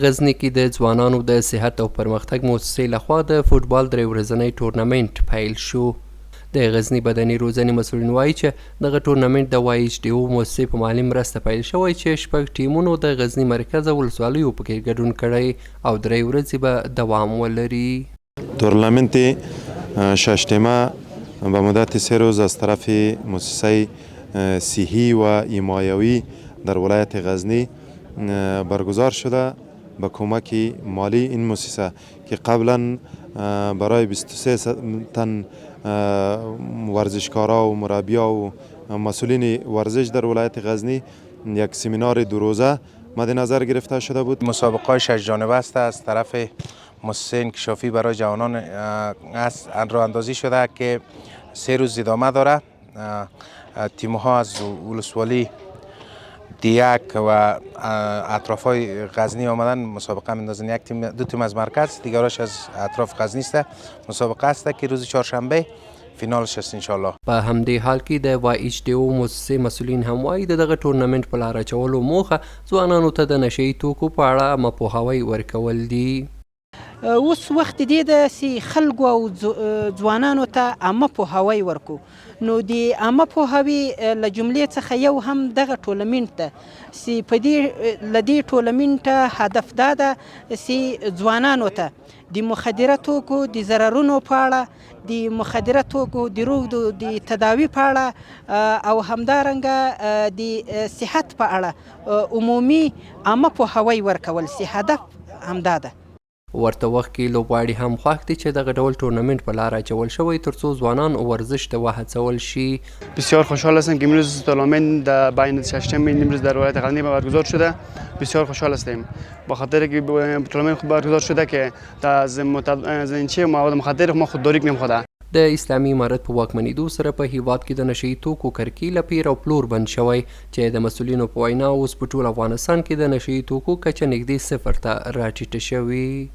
غزني کې د ځوانانو د صحت او پرمختګ موسسې لخوا د فوټبال درې ورځنی ټورنمنټ پیل شو. د غزني بدني روزنې مسؤلین وایي چې دغه ټورنمنټ د YHDO موسسې په مالي مرسته پیل شوی چې 6 ټیمونو د غزني مرکز او ولسوالیو پکې ګډون کړی او 3 ورځې به دوام ولري. تورنمنت 6 تیمه به مدت 3 روز از طرف مؤسسه صحی و حمایوی در ولایت غزنی برگزار شده به کمک مالی این مؤسسه که قبلا برای 23 تن ورزشکارا و مربیا و مسئولین ورزش در ولایت غزنی یک سمینار 2 روزه مد نظر گرفته شده بود. مسابقه 6 جانبه است از طرف مؤسسه انکشافی برای جوانان است راه اندازی شده که 3 روز ادامه داره. تیم‌ها از ولسوالی دیک و اطرافای غزنی آمدن مسابقه میندازن. یک تیم 2 تیم از مرکز، دیگرش از اطراف غزنی است. مسابقه است که روز چهارشنبه فینالش است ان شاء الله. په همدې حال کې د YHDO موسسې مسؤلین هم وایي د دغه ټورنمنټ په لار اچولو موخه ځوانانو ته د نشهیي توکو په اړه مپوهاوی ورکول دي. اوس وخت دی د سی خلکو او ځوانانو ته عامه پوهاوی ورکو. نو د عامه پوهاوی له جملې څخه یو هم دغه ټورنمنټ ده چې په دې ټورنمنټ هدف دا ده چې ځوانانو ته د مخدره توکو د ضررونو په اړه، د مخدره توکو د روغ د تداوي په اړه او همدارنګه د صحت په اړه عمومي عامه پوهاوی ورکول چې هدف همدا ده. ورته وخت کې لوبغاړي هم خوښ دي چې دغه ډول ټورنمنټ په لار اچول شوی ترڅو ځوانان ورزش ته وهڅول شي. بسیار خوشحال هستم که امروز تورنمنت در بین 6 امروز در ولایت غزنی برگزار شده. بسیار خوشحال هستیم با خاطر که تورنمنت خوب برگزار شده که از زنچه مواد مخدر ما خودداری کنیم. خدا د اسلامي امارت په واکمنېدو سره په هیواد کې د نشهیي توکو کرکیله پیر او پلور بند شوی چې د مسؤلینو په وینا اوس په ټول افغانستان کې د نشهیي توکو کچه نږدې 0 ته راټیټه شوې.